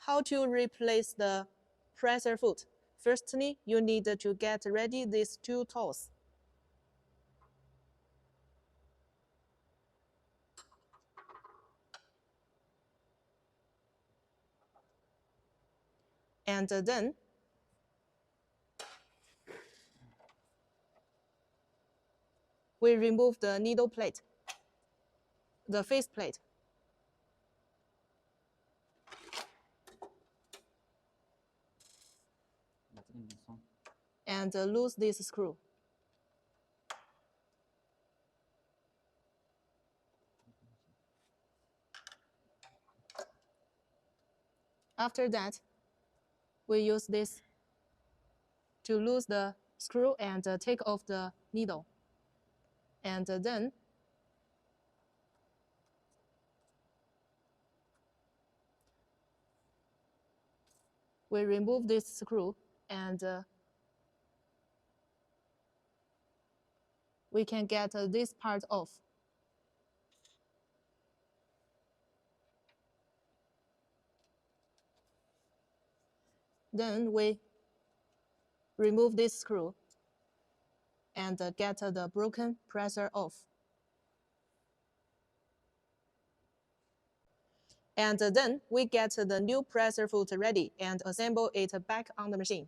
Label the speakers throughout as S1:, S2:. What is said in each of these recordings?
S1: How to replace the pressor foot? Firstly, you need to get ready these two tools. And then we remove the needle plate, the face plate. And loose this screw. After that, we use this to lose the screw and take off the needle. And then we remove this screw and we can get this part off. Then we remove this screw and get the broken pressor off. And then we get the new pressor foot ready and assemble it back on the machine.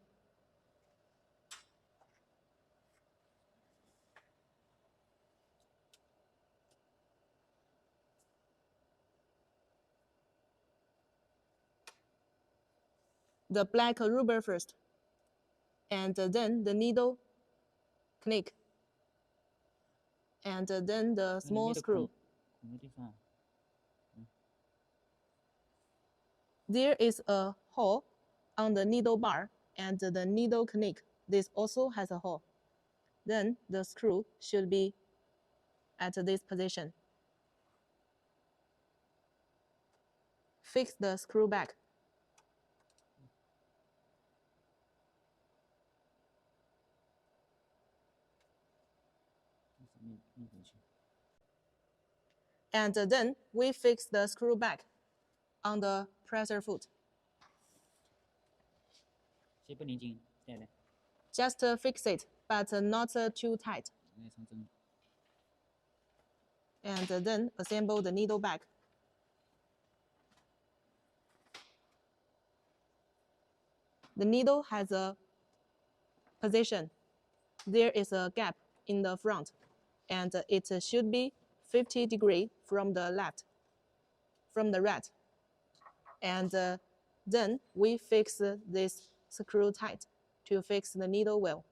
S1: The black rubber first, and then the needle click, and then the small screw. There is a hole on the needle bar and the needle click. This also has a hole. Then the screw should be at this position. Fix the screw back. And then we fix the screw back on the pressor foot. Just fix it, but not too tight. And then assemble the needle back. The needle has a position. There is a gap in the front, and it should be 50 degrees from the right. And then we fix this screw tight to fix the needle well.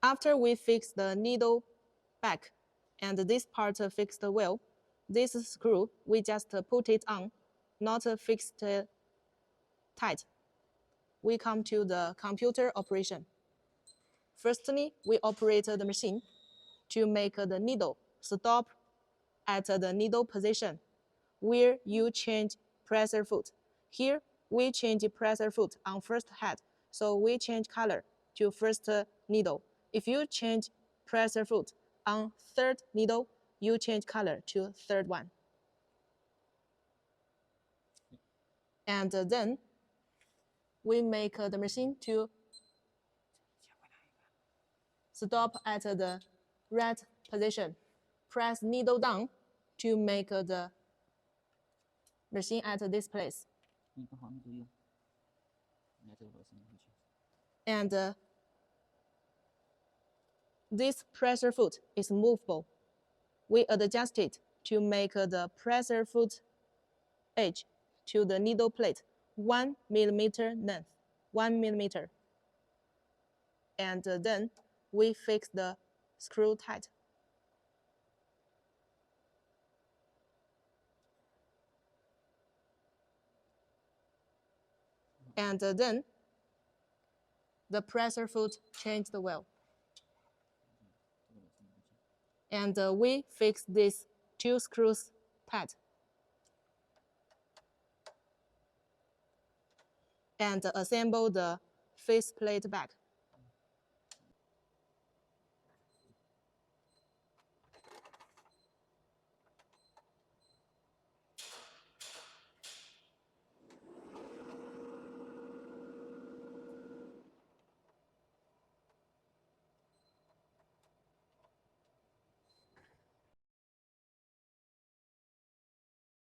S1: After we fix the needle back and this part fixed well, this screw, we just put it on, not fixed tight. We come to the computer operation. Firstly, we operate the machine to make the needle stop at the needle position where you change pressor foot. Here, we change pressor foot on first head, so we change color to first needle. If you change pressor foot on third needle, you change color to third one. And then we make the machine to stop at the right position. Press needle down to make the machine at this place. And this pressor foot is movable. We adjust it to make the pressor foot edge to the needle plate 1 millimeter length, 1 millimeter. And then we fix the screw tight. And then the pressor foot changed well. And we fix these two screws tight. And assemble the face plate back.